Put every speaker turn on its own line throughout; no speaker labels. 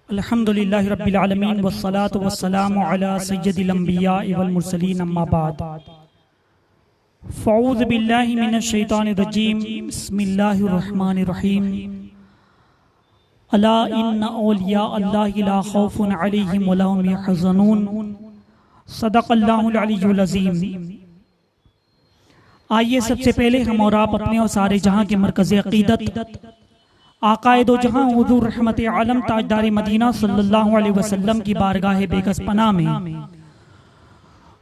अल्हम्दुलिल्लाहि रब्बिल आलमीन वस्सलातु वस्सलामु अला सय्यदिल अंबिया वल मुरसलीन अम्मा बाद। फ़अऊज़ु बिल्लाहि मिनश शैतानिर रजीम। बिस्मिल्लाहिर रहमानिर रहीम। अला इन्ना औलिया अल्लाहि ला खौफुन अलैहिम व ला हुम यहज़नून। सदक़ल्लाहुल अलीयुल अज़ीम। आइए सबसे पहले हम और आप अपने और सारे जहां के मरकज़े अक़ीदत आक़ाए दो जहां हुज़ूर रहमत आलम ताजदार मदीना सल्लल्लाहु अलैहि वसल्लम की बारगाह बेकस पनाह में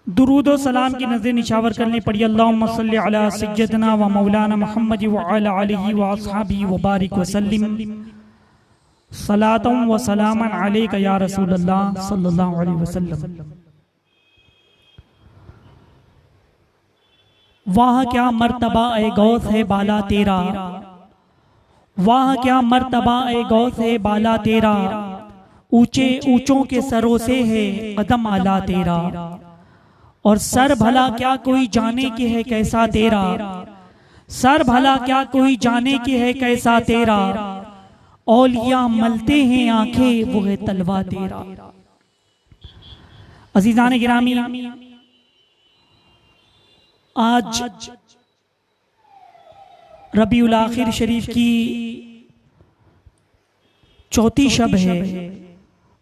दुरूद व सलाम की नज़र निशावर करनी पड़ी। अल्लाहुम्मा सल्लि अला सय्यदना व मौलाना मुहम्मद व अला आलिहि व अस्हाबिहि व बारिक व सल्लिम सलातम व सलामन अलैका या रसूलल्लाह सल्लल्लाहु अलैहि वसल्लम। वाह क्या मर्तबा ए गौस है बाला तेरा, वाह क्या मर्तबा ए गौस है बाला तेरा, ऊंचे ऊंचों के सरों से है कदम आला तेरा। और सर भला क्या कोई जाने के है कैसा तेरा, सर भला क्या कोई जाने के है कैसा तेरा। औलिया मलते हैं आंखें वो है तलवा तेरा। अजीजान गिरामी, आज रबीउल आखिर शरीफ की चौथी शब है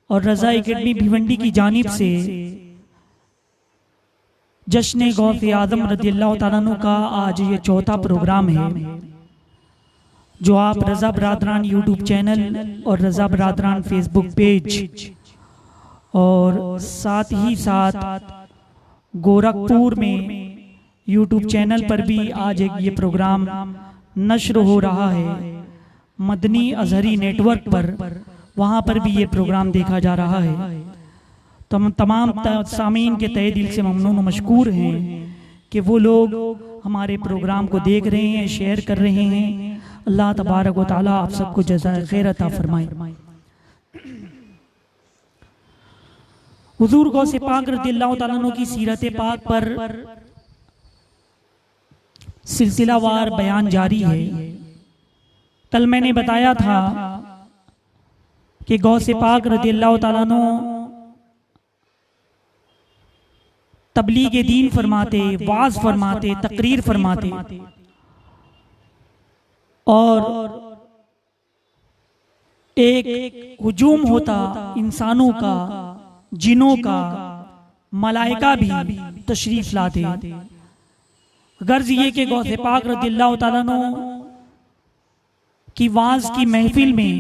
और रज़ा एकेडमी भिवंडी की जानिब से जश्न गौस आज़म रज़ियल्लाहु ताला अन्हु का आज ये चौथा प्रोग्राम है जो आप रज़ा बरादरान यूट्यूब चैनल और रज़ा बरादरान फेसबुक पेज और साथ ही साथ गोरखपुर में यूट्यूब चैनल पर भी आज एक ये प्रोग्राम नश्र हो रहा है। मदनी अजहरी नेटवर्क पर वहाँ पर भी ये प्रोग्राम देखा जा रहा है। तो हम तमाम सामीन के तहे दिल से ममनून व मशकूर हैं कि वो लोग हमारे प्रोग्राम को देख रहे हैं, शेयर कर रहे हैं। अल्लाह तबारक व तआला आप सबको जज़ाए खैर अता फरमाए। हुजूर गौसे पाक रज़ियल्लाहु ताला अन्हु की सीरत पाक पर सिलसिलावार बयान जारी है। कल मैंने बताया था कि गौसे पाक रज़ियल्लाहु ताला अन्हु तबलीग दीन फरमाते, वाज फरमाते, तकरीर फरमाते और एक हुजूम होता इंसानों का, जिनों का, मलाइका भी तशरीफ लाते। गर्ज ये कि गौसे पाक रज़ियल्लाहु ताला अन्हु की वाज की महफिल में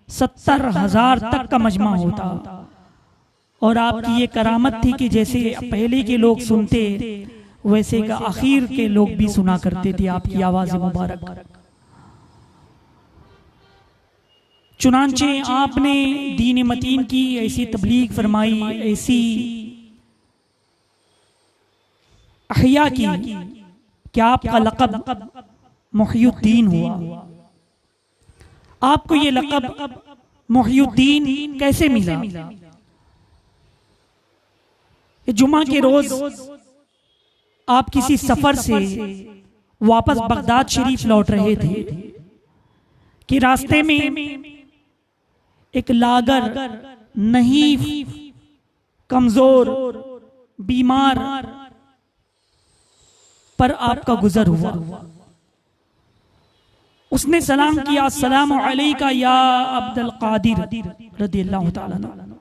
70,000 तक का मजमा होता और आपकी ये करामत थी कि जैसे पहले के लोग सुनते वैसे का आखिर के लोग भी सुना करते थे आपकी आवाज मुबारक। चुनांचे आपने दीन मतीन की ऐसी तबलीग फरमाई, ऐसी अहिया की कि आपका लक़ब मुहियुद्दीन हुआ। आपको ये लक़ब मुहियुद्दीन कैसे मिला? जुमा के रोज आप किसी सफर से वापस बगदाद शरीफ लौट रहे थे कि रास्ते में एक लागर, नहीफ, कमजोर, बीमार पर आपका गुजर हुआ। उसने सलाम किया, अस्सलामु अलैका या अब्दुल कादिर रज़ियल्लाहु ताला अन्हु।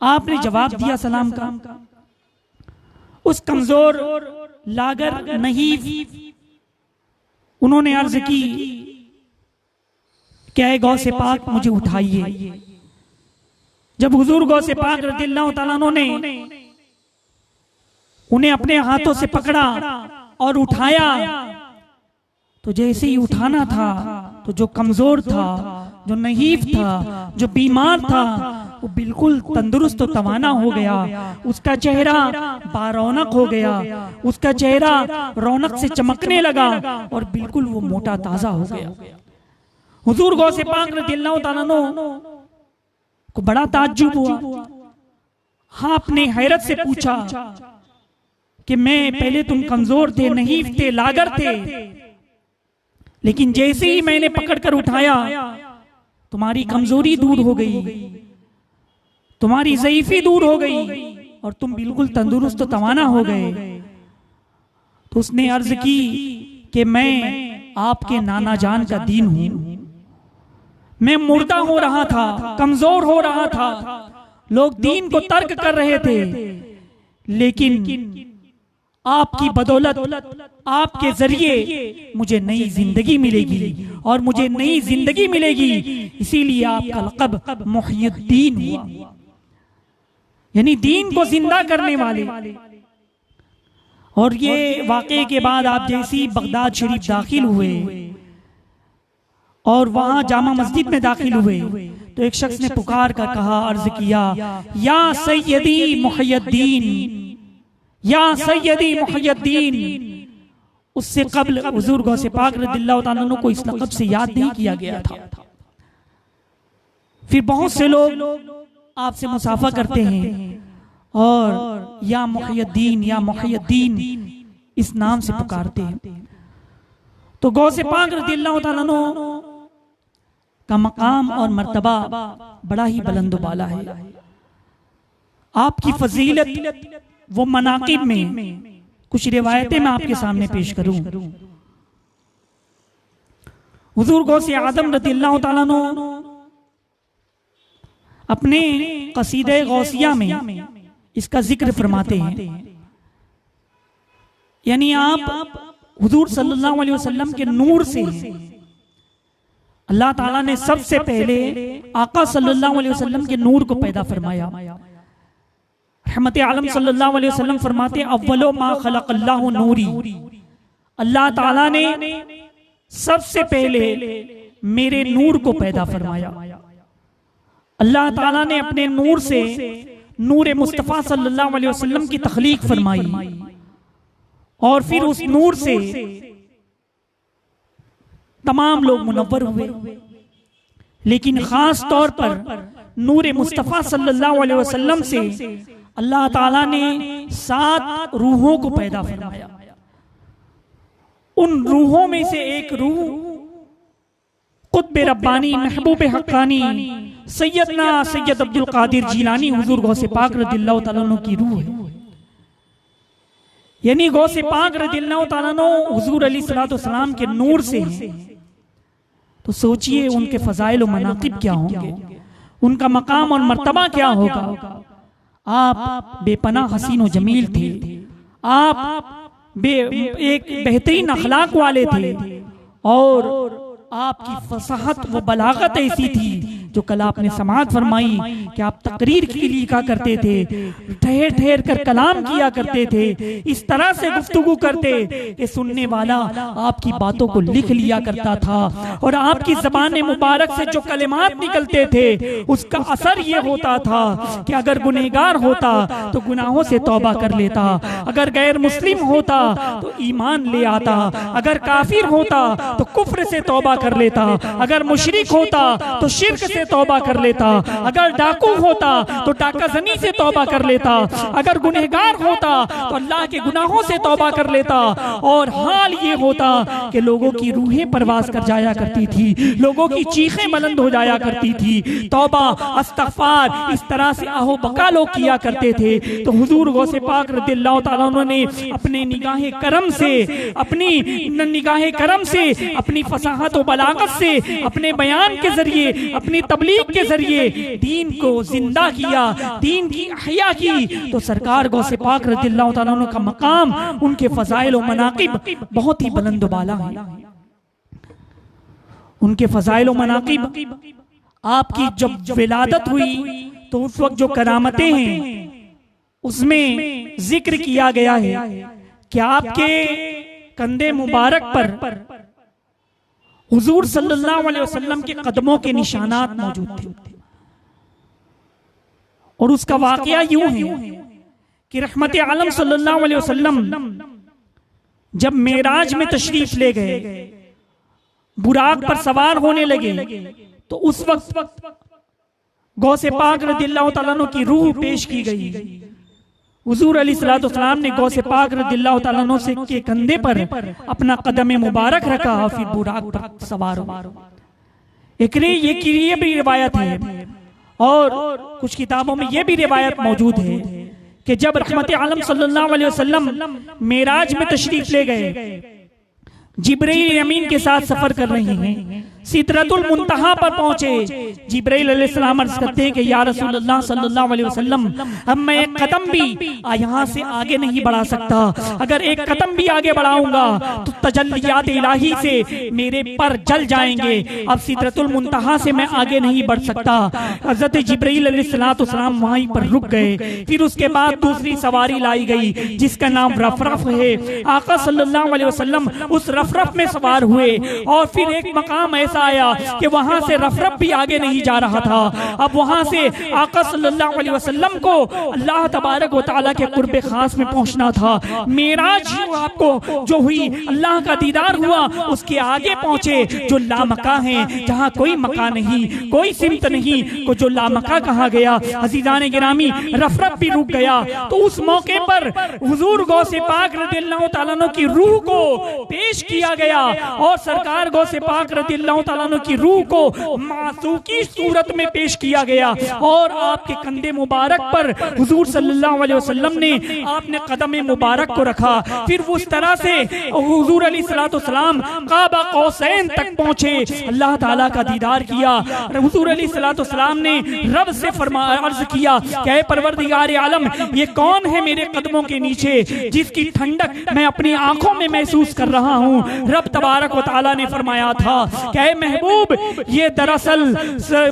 आपने जवाब दिया सलाम का। उस कमजोर, लागर, नहीफ उन्होंने अर्ज की क्या गौसे पाक मुझे उठाइए। जब हुजूर गौसे पाक रज़ियल्लाहु ताला अन्हु ने उन्हें अपने हाथों से पकड़ा और उठाया तो जैसे ही उठाना था तो जो कमजोर था, जो नहीफ था, जो बीमार था, वो बिल्कुल तंदुरुस्त और तवाना हो गया। उसका चेहरा बारौनक हो गया, उसका चेहरा रौनक से चमकने लगा और बिल्कुल वो मोटा ताजा हो गया। हुजूर गौसे पाक रज़ियल्लाहु ताला अन्हु को बड़ा ताज्जुब हुआ। हाँ, आपने हैरत से पूछा कि मैं पहले तुम कमजोर थे, नहीफ थे, लागर थे, लेकिन जैसे ही मैंने पकड़कर उठाया तुम्हारी कमजोरी दूर हो गई, तुम्हारी ज़ईफ़ी दूर हो गई और तुम बिल्कुल तंदुरुस्त तवाना हो गए। तो उसने अर्ज की कि मैं आपके नाना जान का दीन हूं, मैं मुर्दा हो रहा था, कमजोर हो रहा था, लोग दीन को तर्क कर रहे थे, लेकिन आपकी बदौलत, आपके जरिए मुझे नई जिंदगी मिलेगी और मुझे नई जिंदगी मिलेगी, इसीलिए आपका लक़ब मुहय्यिद्दीन हुआ, यानी दीन को जिंदा करने वाले। और ये वाक़े के बाद आप जैसी बगदाद शरीफ दाखिल हुए और वहां जामा मस्जिद में दाखिल हुए तो एक शख्स ने पुकार कर कहा, अर्ज किया, या सैयदी मुहय्यिद्दीन, या सैयदी मुहय्यिद्दीन। उससे कबल हुजूर गौसे पाक रज़ियल्लाहु ताला अन्हु को इस लक़ब से याद नहीं किया गया था। फिर बहुत से लोग आपसे मुसाफा करते हैं और या मुहय्यिद्दीन, या मुहय्यिद्दीन इस नाम से पुकारते हैं। तो गौसे पाक रज़ियल्लाहु ताला अन्हु का मकाम और मर्तबा बड़ा ही बुलंद बाला है। आपकी फजीलत वो मनाकिब में कुछ रिवायतें मैं आपके सामने पेश करूं। हुजूर गौसे आज़म रज़ियल्लाहु ताला अन्हु अपने कसीदे गौसिया में इसका जिक्र फरमाते हैं, यानी आप हुजूर सल्लल्लाहु अलैहि वसल्लम के नूर से अल्लाह ताला ने सबसे पहले आका सल्लल्लाहु अलैहि वसल्लम के नूर को पैदा फरमाया। रहमत आलम सल्लल्लाहु अलैहि वसल्लम फरमाते, अव्वलो मा खलक़ल्लाहु नूरी, अल्लाह ताला ने सबसे पहले मेरे नूर को पैदा फरमाया। अल्लाह ताला ने अपने नूर से नूर मुस्तफ़ा सल्लल्लाहु अलैहि वसल्लम की तख्लीक फरमाई और फिर उस नूर से तमाम लोग मुनव्वर हुए, लेकिन खास तौर पर नूर मुस्तफ़ा सल्लल्लाहु अलैहि वसल्लम से अल्लाह ताला ने 7 रूहों को पैदा फरमाया। उन रूहों में से एक रूह कुतुब रब्बानी महबूब हक्कानी सैयदना सैयद अब्दुल कादिर जीलानी हुजूर गौसे पाक रज़ियल्लाहु ताला अन्हु की रूह है। यानी गौसे पाक रज़ियल्लाहु ताला अन्हु हुजूर अलैहिस्सलातु वस्सलाम के नूर से हैं। तो सोचिए उनके फजाइल और मनाकिब क्या होंगे, उनका मकाम और मर्तबा क्या होगा। आप बेपनाह हसीन और जमील थे, आप एक बेहतरीन अखलाक वाले थे और आपकी फसाहत व बलागत ऐसी थी जो कल आपने समाअत फरमाई कि आप तकरीर के लिए क्या करते थे, ठहर ठहर कर कलाम किया करते थे, इस तरह से गुफ्तगू करते कि सुनने वाला आपकी बातों को लिख लिया करता था और आपकी ज़बान मुबारक से जो कलिमात निकलते थे उसका असर ये होता था कि अगर गुनहगार होता तो गुनाहों से तौबा कर लेता, अगर गैर मुस्लिम होता तो ईमान ले आता, अगर काफिर होता तो कुफ्र से तौबा कर लेता, अगर मुशरिक होता तो शिर्क से तौबा कर लेता, अगर डाकू होता तो डाकाजनी से तौबा कर लेता, अगर गुनहगार होता तो अल्लाह के गुनाहों से तौबा कर लेता। और हाल ये होता कि लोगों की रूहें परवास कर जाया करती थी, लोगों की चीखें बुलंद हो जाया करती थी, तौबा अस्तगफार इस तरह से आहो बका लोग किया करते थे। तो हुजूर गौसे पाक रज़ियल्लाहु ताला अन्हु ने अपने निगाहे करम से, अपनी निगाहे करम से, अपनी फसाहत और बलागत से, अपने बयान के जरिए, अपनी तबलीग के जरिए दीन को जिंदा किया, दीन की अहया की। तो सरकार गौसे पाक रज़ियल्लाहु ताला अन्हु का मकाम, उनके फजाइल और मनाकिब बहुत ही बुलंद बाला है। उनके फजाइल और मनाकिब, आपकी जब विलादत हुई तो उस वक्त जो करामतें हैं उसमें जिक्र किया गया है कि आपके कंधे मुबारक पर हुजूर सल्लल्लाहु अलैहि वसल्लम के कदमों के निशानात मौजूद थे। और उसका वाकया यूं है कि रहमत आलम सल्लल्लाहु अलैहि वसल्लम जब मेराज में तशरीफ ले गए, बुराक पर सवार होने लगे, तो उस वक्त गौसे पाक रज़ियल्लाहु ताला अन्हु की रूह पेश की गई। हुजूर अलैहिस्सलातु वस्सलाम ने गौसे पाक रज़ियल्लाहु ताला अन्हु से के कंधे पर अपना कदम मुबारक रखा और फिर बुराक पर सवार हुआ। एक ये भी रिवायत है और कुछ किताबों में यह भी रिवायत मौजूद है कि जब रहमत आलम सल्लल्लाहु अलैहि वसल्लम मेराज में तशरीफ ले गए, जिब्रील अमीन के साथ सफर कर रहे हैं, सिदरतुल मुंतहा पर पहुंचे। जिब्रील अलैहिस्सलाम अर्ज करते हैं कि या रसूल अल्लाह सल्लल्लाहु अलैहि वसल्लम, अब मैं एक कदम भी यहाँ से आगे नहीं बढ़ा सकता। अगर एक कदम भी आगे बढ़ाऊंगा तो तजल्लियात इलाही से मेरे पर जल जाएंगे। अब सिदरतुल मुंतहा से मैं आगे नहीं बढ़ सकता। हजरत जिब्रील अलैहिस्सलाम वहीं पर रुक गए। फिर उसके बाद दूसरी सवारी लाई गई जिसका नाम रफरफ है। आका सल्लल्लाहु अलैहि वसल्लम उस रफरफ में सवार हुए और फिर एक मकाम ऐसा आया कि वहां से रफरफ भी आगे नहीं जा रहा था। अब वहां से आका सल्लल्लाहु अलैहि वसल्लम को अल्लाह तबारक व तआला के कुर्बे खास में पहुंचना था। मेराज आपको जो हुई, अल्लाह का दीदार हुआ, उसके आगे पहुंचे जो लामका है, जहां कोई मका नहीं, कोई सिमत नहीं, को जो लामका कहा गया। अजीजान गिरामी, रफरफ भी रुक गया। तो उस मौके पर हुजूर गौसे पाक रदियल्लाहु तआला अन्हु की रूह को पेश किया गया और सरकार गौसे पाक रदियल्लाहु तआला अन्हु की रूह को मासूकी सूरत में पेश किया गया और आपके कंधे मुबारक पर हुजूर सल्लल्लाहु अलैहि वसल्लम ने आपने कदम मुबारक को रखा। फिर वो उस तरह से हुजूर अलैहिस्सलाम काबा कौसैन तक पहुंचे, अल्लाह ताला का दीदार किया। हुजूर अलैहिस्सलाम ने रब से अर्ज किया कि ऐ परवरदिगार आलम, ये कौन है मेरे कदमों के नीचे जिसकी ठंडक मैं अपनी आंखों में महसूस कर रहा हूँ। रब तबारक व तआला ने फरमाया था कि ऐ महबूब, ये दरअसल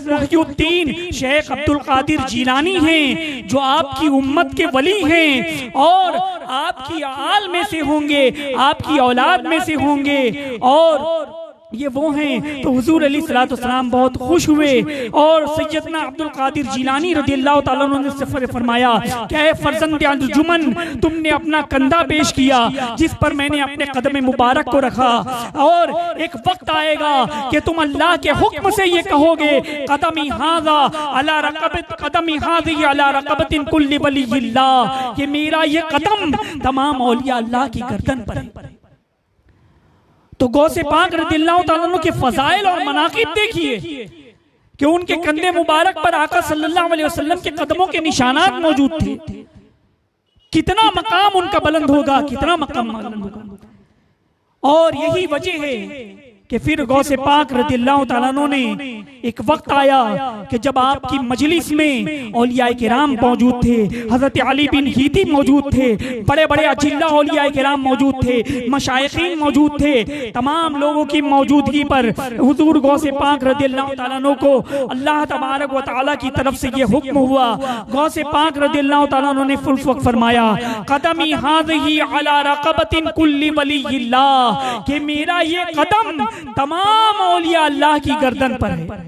मुहियुद्दीन शेख अब्दुल कादिर जीलानी हैं जो आपकी उम्मत के वली हैं और आपकी आल में से होंगे, आपकी औलाद में से होंगे और ये वो हैं। तो हुजूर अलैहिस्सलाम बहुत खुश हुए और सैयदना अब्दुल कादिर जीलानी रदियल्लाहु तआला अन्हु ने फरमाया कि ऐ फर्जंद अंजुमन, तुमने अपना कंधा पेश किया जिस पर मैंने अपने कदम मुबारक को रखा और एक वक्त आएगा कि तुम अल्लाह के हुक्म से ये कहोगे कदमी हाज़ा अला रक़बत कदमी हाज़ी अला रक़बतिन कुल्ली वलिय्यिल्लाह, कि मेरा ये कदम तमाम औलिया अल्लाह की गर्दन पर है। तो गौसे पाक रदियल्लाहु तआला अन्हु के फजाइल और मनाकिब देखिए कि उनके कंधे मुबारक पर आका सल्लल्लाहु अलैहि वसल्लम के कदमों के निशानात मौजूद थे। कितना मकाम उनका बुलंद होगा, कितना मकाम बुलंद होगा। और यही वजह है कि फिर गौसे पाक रदियल्लाहु तआला अन्हु ने एक वक्त आया कि जब आपकी मजलिस में औलियाए किराम मौजूद थे, हजरत अली बिन हीती मौजूद थे, बड़े बड़े अजिल्ला औलियाए किराम मौजूद थे, मशाइखीन मौजूद थे। तमाम लोगों की मौजूदगी पर हुजूर गौसे पाक रदियल्लाहु तआला अन्हु को अल्लाह तबारक व तआला की तरफ से ये हुक्म हुआ। गौसे पाक रदियल्लाहु तआला अन्हु ने उस वक्त फरमाया कदमी हाज़िही अला रक़बतिन कुल्ली वलिय्यिल्लाह, कि मेरा ये कदम तमाम औलिया अल्लाह की गर्दन पर है।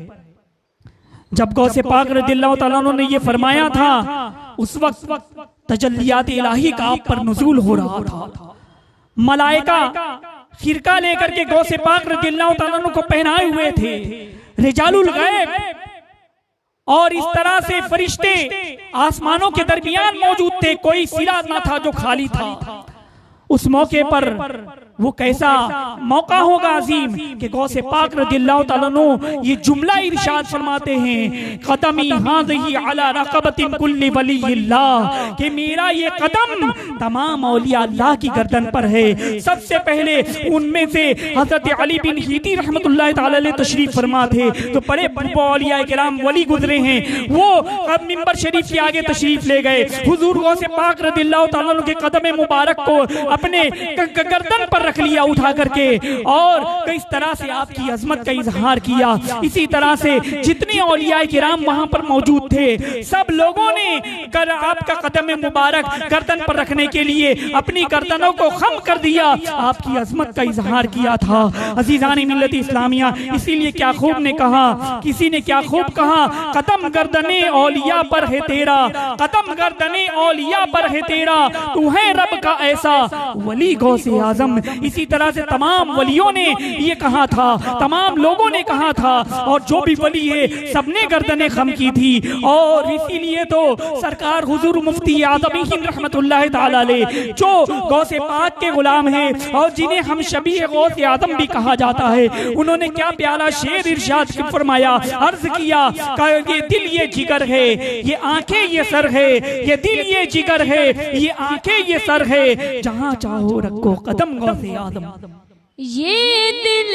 जब गौसे पाक रदियल्लाहु तआला अन्हु ने ये फरमाया था, उस वक्त तजल्लियात इलाही का आप पर नुज़ूल हो रहा था। मलाइका खिरका लेकर के गौसे पाक रदियल्लाहु तआला अन्हु को पहनाए हुए थे, रिजालुल गैब, और इस तरह से फरिश्ते आसमानों के दरमियान मौजूद थे, कोई सिरा ना था जो खाली था। उस मौके पर वो कैसा मौका होगा अजीम कि गौसे पाक रदियल्लाहु तआला अन्हु ये जुमला इरशाद फरमाते हैं कदमी हाज़िही अला रक़बतिन कुल्ली वलिय्यिल्लाह, कि मेरा ये कदम तमाम औलिया अल्लाह की गर्दन पर है। सबसे पहले उनमें से हजरत अली बिन हीती रहमतुल्लाह तआला अलैह तशरीफ फरमा थे, जो बड़े औलिया किराम वली गुजरे हैं। वो अब मिंबर शरीफ के आगे तशरीफ ले गए, हुजूर गौसे पाक रदियल्लाहु तआला अन्हु के कदम मुबारक को अपने गर्दन पर रख लिया उठा करके और इस तरह से आपकी अजमत का इजहार किया। इसी तरह से जितने औलियाए किराम वहां पर मौजूद थे, सब लोगों ने आपका कदम मुबारक गर्दन पर रखने के लिए अपनी गर्दनों को खम कर दिया, आपकी अजमत का इजहार किया था। अजीजान मिल्लत इस्लामिया, इसीलिए क्या खूब ने कहा, किसी ने क्या खूब कहा, कदम गर्दने औलिया पर है तेरा, कदम गर्दने औलिया पर है तेरा, तू है रब का ऐसा वली गौसे आजम इसी तरह से तमाम वलियों ने ये कहा था, तमाम लोगों ने कहा था, और जो भी वली है सबने गर्दनें खम की थी। और इसीलिए तो सरकार हुजूर मुफ्ती आदम रहमतुल्लाह ताला अलैह, जो गौसे पाक के गुलाम है और जिन्हें हम शबीह गौसे आदम भी कहा जाता है, उन्होंने क्या प्यारा शेर इरशाद फरमाया, अर्ज किया, ये दिल ये जिगर है, ये आंखें ये सर है, ये दिल ये जिगर है, ये आंखें ये सर है, जहां चाहो रखो कदम गौसे आदम।
ये दिल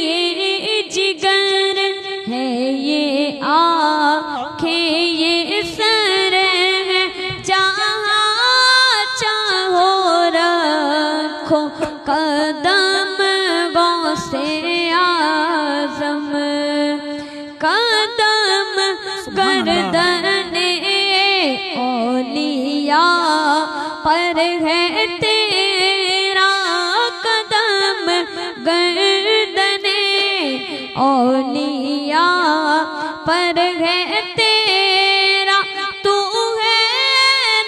ये जिगर है, ये आंखें ये सर है, जहां चाहो रखो कदम गौसे आज़म। कदम गर्दने औलिया पर है तेरा, कदम गर्दने औलिया पर है तेरा, तू है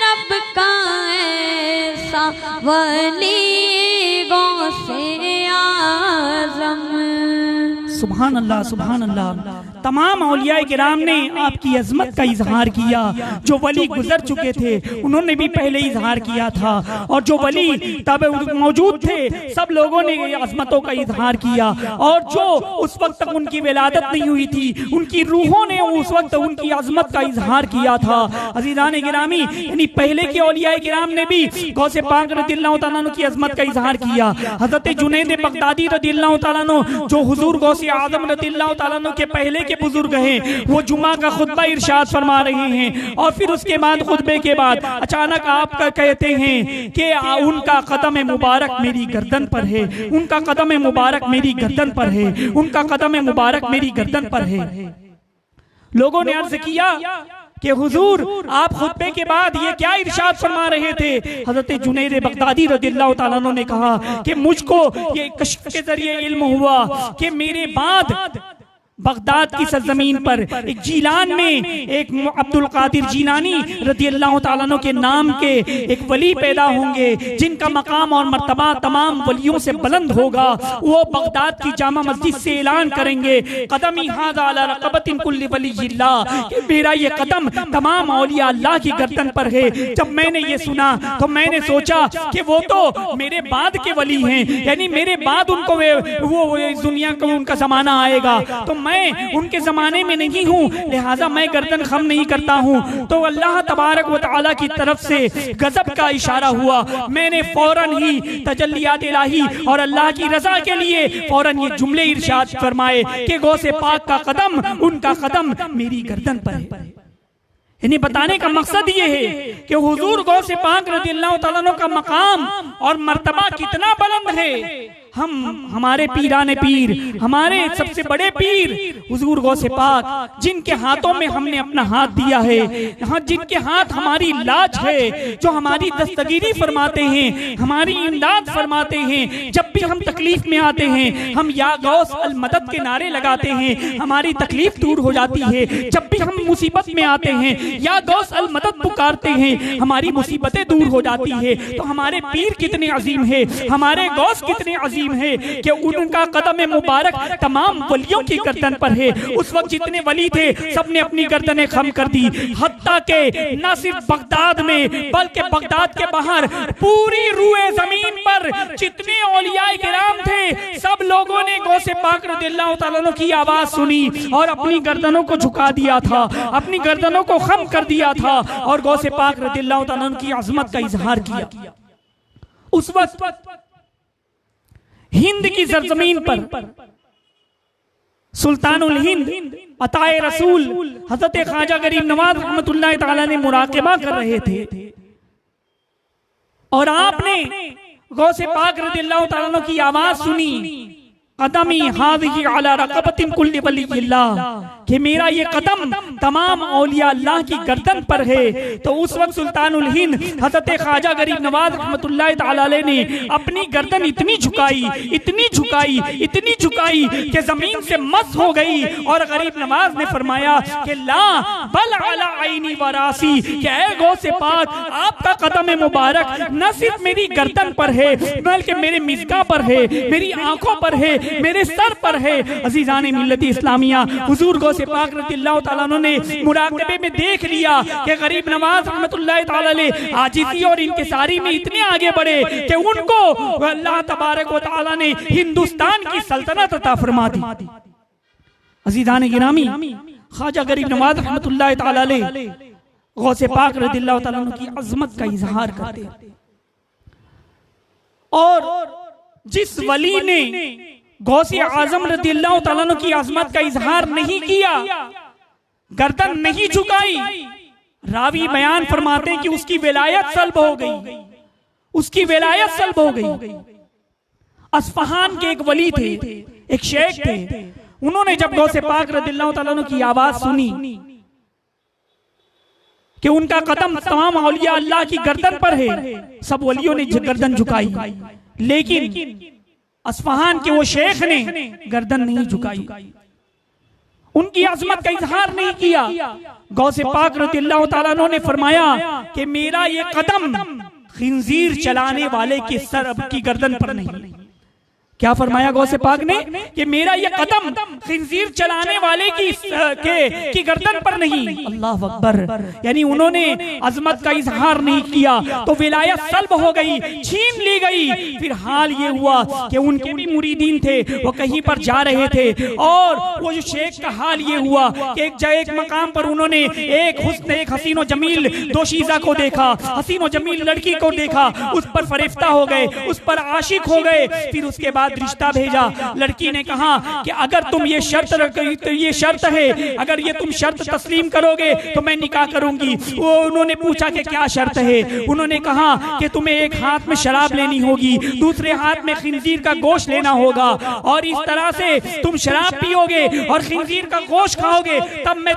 रब का ऐसा वली गौसे आज़म।
सुभान अल्लाह, सुभान अल्लाह। तमाम औलिया किराम ने आपकी अजमत का इजहार किया। जो वली गुजर चुके थे उन्होंने भी पहले इजहार किया था, और जो वली तब मौजूद थे सब लोगों ने अजमतों का इजहार किया। और जो उस वक्त तक उनकी विलादत नहीं हुई थी, उनकी रूहों ने उस वक्त उनकी अजमत का इजहार किया था। अजीज़ान गिरामी, यानी पहले के औलिया किराम ने भी गौसे पाक रज़ियल्लाहु तआला अन्हु की अजमत का इजहार किया। हज़रत जुनैद बगदादी रज़ियल्लाहु तआला अन्हु, जो हुजूर गौसे आज़म रज़ियल्लाहु तआला अन्हु के पहले के बुजुर्ग हैं, वो जुमा का खुतबा इरशाद फरमा रहे हैं, और फिर उसके बाद खुतबे के बाद अचानक आप कहते हैं कि उनका कदम मुबारक मेरी गर्दन पर है, उनका कदम मुबारक मेरी गर्दन पर है, उनका कदम मुबारक मेरी गर्दन पर है। लोगों ने अर्ज किया कि हुजूर आप खुतबे के बाद ये क्या इरशाद फरमा रहे थे? हजरत जुनैद बगदादी रज़ियल्लाहु तआला अन्हु ने कहा कि मुझको ये कश्फ के जरिए इल्म हुआ कि मेरे बाद बगदाद की सरजमीन पर एक जीलान में एक अब्दुल कादिर जीलानी रज़ियल्लाहु तआला अन्हु के नाम के एक वली पैदा होंगे, जिनका मकाम और मर्तबा तमाम वलियों से बुलंद होगा। वो बगदाद की जामा मस्जिद से ऐलान करेंगे, कदमी हाज़ा अला रक़बतिन कुल्ली वलिय्यिल्लाह, कि मेरा ये कदम तमाम औलिया अल्लाह की गर्दन पर है। जब मैंने ये सुना तो मैंने सोचा कि वो तो मेरे बाद के वली हैं, यानी मेरे बाद उनको वो इस दुनिया को उनका जमाना आएगा, तो मैं उनके जमाने में नहीं हूँ, लिहाजा मैं गर्दन खम नहीं करता हूँ। तो अल्लाह तबारक व तआला की तरफ से गजब का इशारा हुआ। मैंने फौरन ही तजल्लियात इलाही और अल्लाह की रजा के लिए फौरन ये जुमले इरशाद फरमाए कि गौसे पाक का कदम, उनका कदम मेरी गर्दन पर है। यानी बताने का मकसद ये है कि हुजूर गौसे पाक रज़ियल्लाहु तआला अन्हु का मकाम और मर्तबा कितना बुलंद है। हमारे पीराने पीर, हमारे सबसे बड़े पीर हुजूर गौसे पाक, जिनके हाथों में हमने अपना हाथ दिया है, जिनके हाथ हमारी लाज है, जो हमारी दस्तगीरी फरमाते हैं, हमारी इमदाद फरमाते हैं। जब भी हम तकलीफ में आते हैं हम या गौस अल मदद के नारे लगाते हैं, हमारी तकलीफ दूर हो जाती है। जब भी हम मुसीबत में आते हैं या गौस अल मदद पुकारते हैं, हमारी मुसीबतें दूर हो जाती है। तो हमारे पीर कितने अजीम है, हमारे गौस कितने अजीम है कि उनका कदम मुबारक तमाम वलियों की गर्दन पर है। उस वक्त जितने वली थे सबने अपनी गर्दनें खम कर दी, हत्ता के न सिर्फ बगदाद में बल्कि बगदाद के बाहर पूरी रूए जमीन पर जितने औलिया किराम थे सब लोगों ने गौसे पाक रज़ियल्लाहु तआला अन्हु की आवाज सुनी और अपनी गर्दनों को झुका दिया था, अपनी गर्दनों को खम कर दिया था और गौसे पाक रज़ियल्लाहु तआला अन्हु की अजमत का इजहार किया। उस वक्त हिंद की सरजमीन पर सुल्तानुल हिंद अताए रसूल हजरत ख्वाजा गरीब नवाज रहमतुल्लाह तआला ने मुराक़बा कर रहे थे, और आपने गौसे पाक रज़ियल्लाहु तआला अन्हु की आवाज सुनी, कदमी हाज़िही अला रक़बतिन कुल्ली वलिय्यिल्लाह, कि मेरा ये कदम तमाम औलिया अल्लाह की गर्दन पर है। तो उस वक्त सुल्तानुल हिंद हजरत ख्वाजा गरीब नवाज रहमतुल्लाह तआला अलैह ने अपनी गर्दन इतनी झुकाई, इतनी झुकाई, इतनी झुकाई कि जमीन से मस हो गई। और गरीब नवाज ने फरमाया कि ला बल अला आईनी वरासी, कि ऐ गौसे पाक आपका कदम मुबारक न सिर्फ मेरी गर्दन पर है बल्कि मेरे मिज़का पर है, मेरी आंखों पर है, मेरे सर पर है। अजीजान मिल्लत इस्लामिया, हुजूर गौसे पाक रज़ियल्लाहु ताला अन्हु ने मुराक़बे में देख लिया कि गरीब नवाज रहमतुल्लाहि ताला अलैह आजिज़ी और इंकिसारी में इतने आगे बढ़े कि उनको अल्लाह तबारक व तआला ने हिंदुस्तान की सल्तनत अता फरमा दी। अज़ीज़ान गिरामी, ख्वाजा गरीब नवाज रहमतुल्लाहि ताला अलैह गौसे पाक रज़ियल्लाहु ताला अन्हु की अज़मत का इजहार करते हैं। और जिस वली ने गौसे आज़म रज़ियल्लाहु ताला अन्हु की अज़मत का इजहार नहीं किया, गर्दन नहीं झुकाई, रावी बयान फरमाते हैं कि उसकी विलायत सल्ब हो गई, उसकी विलायत सल्ब हो गई। अस्फहान के एक वली थे, एक शेख थे, उन्होंने जब गौसे पाक रज़ियल्लाहु ताला अन्हु की आवाज सुनी कि उनका कदम तमाम औलिया अल्लाह की गर्दन पर है, सब वलियों ने गर्दन झुकाई, लेकिन अस्फहान के वो शेख ने गर्दन नहीं झुकाई, उनकी अजमत का इजहार नहीं किया। गौसे पाक रज़ियल्लाहु ताला अन्हु ने फरमाया कि मेरा ये कदम खिंजीर चलाने वाले के सर की गर्दन पर नहीं। क्या फरमाया गौसे पाक ने कि मेरा ये कदम खिंजीर चलाने वाले की गर्दन पर नहीं। अल्लाह अकबर, यानी उन्होंने अजमत का इजहार नहीं किया तो विलायत सल्ब हो गई, छीन ली गई। फिर हाल ये हुआ कि उनके भी मुरीदीन थे, वो कहीं पर जा रहे थे और वो जो शेख का हाल ये हुआ कि एक मकाम पर उन्होंने एक हसीनो जमील दोशीज़ा को देखा, हसीनो जमील लड़की को देखा, उस पर फरिफ्ता हो गए, उस पर आशिक हो गए। फिर उसके बाद रिश्ता भेजा, लड़की ने कहा कि अगर तुम ये शर्त तो ये शर्त है, अगर ये तुम शर्त तस्लीम करोगे तो मैं निकाह करूंगी। वो उन्होंने पूछा कि क्या शर्त है, उन्होंने कहा कि तुम्हें एक हाथ में शराब लेनी होगी, दूसरे हाथ में खिंजीर का गोश्त लेना होगा, और इस तरह से तुम शराब पियोगे और खिंजीर का गोश्त खाओगे, तब मैं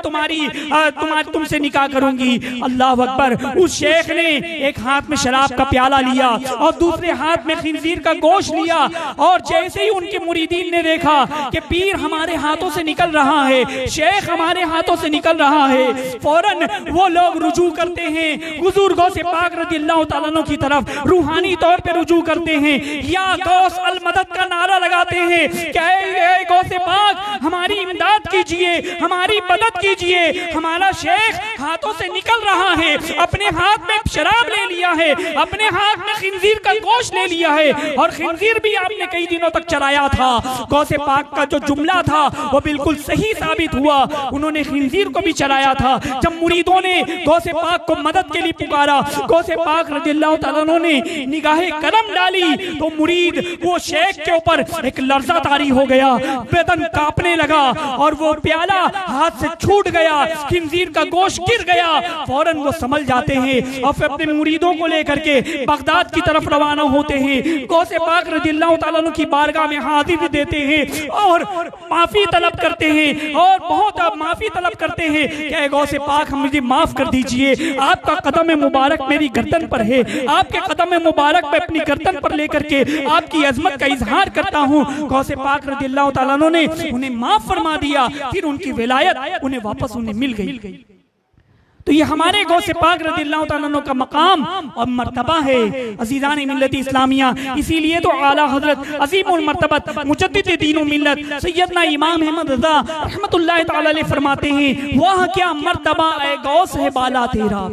तुमसे निकाह करूंगी। अल्लाह अकबर। उस शेख ने एक हाथ में शराब का प्याला लिया और दूसरे हाथ में खिंजीर का गोश्त लिया, और जैसे ही उनके मुरीदीन ने देखा कि पीर हमारे हाथों से निकल रहा है, शेख हमारे हाथों से निकल रहा है, फौरन वो लोग रुजू करते हैं हुजूर गौसे पाक रज़ियल्लाहु ताला अन्हु की तरफ, रूहानी तौर पे रुजू करते हैं, या गौस अल मदद का नारा लगाते हैं कि ऐ गौसे पाक हमारी इमदाद कीजिए, हमारी मदद कीजिए, हमारा शेख हाथों से निकल रहा है, अपने हाथ में शराब ले लिया है, अपने हाथ में खिंजीर का गोश्त ले लिया है, और खिंजीर भी आपने कई दिनों तक चराया था। गौसे पाक का जो जुमला था वो बिल्कुल सही साबित हुआ, उन्होंने खिंजीर को भी चराया था। जब मुरीदों ने गौसे पाक को मदद के लिए पुकारा, गौसे पाक रज़ियल्लाहु ताला अन्हु ने निगाहे करम डाली तो मुरीद वो शेख के ऊपर एक लर्जा तारी हो गया, बदन कांपने लगा और वो प्याला हाथ से छूट गया, खिंजीर का गोश्त गिर गया। फौरन वो समझ जाते हैं और फिर अपने मुरीदों को लेकर के बगदाद की तरफ रवाना होते हैं। गौसे पाक रज़ियल्लाहु ताला अन्हु की बारगाह में हाजिरी देते हैं और माफी तलब करते हैं, और बहुत माफी तलब करते हैं कि गौसे पाक मुझे माफ कर दीजिए, आपका कदम मुबारक मेरी गर्दन पर है, आपके कदम मुबारक मैं अपनी गर्दन पर लेकर के आपकी अजमत का इजहार करता हूँ। गौसे पाक रज़ियल्लाहु ताला अन्हु ने उन्हें माफ फरमा दिया, फिर उनकी विलायत उन्हें वापस मिल गई। तो ये हमारे गौसे पाक रज़ियल्लाहु ताला अन्हु का मकाम और मर्तबा है अज़ीज़ान मिल्लत इस्लामिया। इसीलिए तो आला हज़रत अज़ीमुल मर्तबत मुजद्दिद दीन मिल्लत सैयदना इमाम अहमद रज़ा रहमतुल्लाहि ताला अलैह फरमाते हैं, वाह क्या मर्तबा ए गौस है बाला तेरा।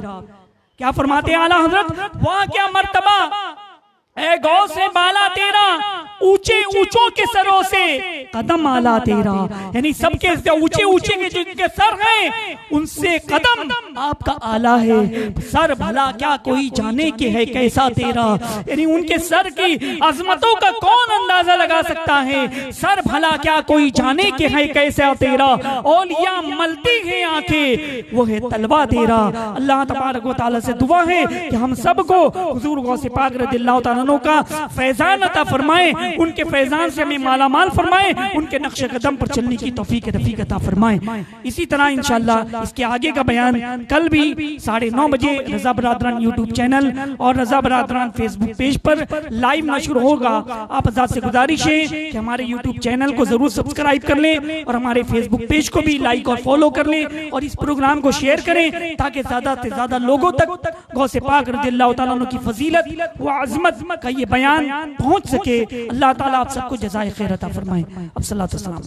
क्या फरमाते हैं आला हज़रत, वाह क्या मर्तबा ए गौस है बाला तेरा, ऊंचे ऊंचों के सरों से कदम आला तेरा, यानी सबके ऊंचे ऊंचे के जिनके सर हैं उनसे कदम आपका आला है। सर भला क्या कोई जाने के है कैसा तेरा, यानी उनके सर की अजमतों का कौन अंदाजा लगा सकता है। सर भला क्या कोई जाने के है कैसा तेरा, औलिया मलती है आंखें वो है तलवा तेरा। अल्लाह तबारक व तआला से दुआ है कि हम सबको हुजूर गौसे पाक रज़ियल्लाहु ताला अन्हु का फैजान अता फरमाए, उनके फैजान से हमें माला माल फरमाए, उनके नक्श कदम पर चलने की तौफीक रफीक अता फरमाए। इसी तरह इंशाअल्लाह इसके आगे का बयान कल भी 9:30 बजे रजा बरादरान यूट्यूब चैनल और रजा बरादरान फेसबुक पेज पर लाइव नशर होगा। आप हज़रात से गुजारिश है कि हमारे यूट्यूब चैनल को जरूर सब्सक्राइब कर लें और हमारे फेसबुक पेज को भी लाइक और फॉलो कर लें और इस प्रोग्राम को शेयर करें ताकि ज्यादा से ज्यादा लोगों तक गौसे पाक रज़ियल्लाहु ताला अन्हु की फजीलत व अज़मत का ये बयान पहुंच सके। अल्लाह ताला आप सबको जज़ाए खैर अता फरमाए। अब सल्लल्लाहु अलैहि वसल्लम।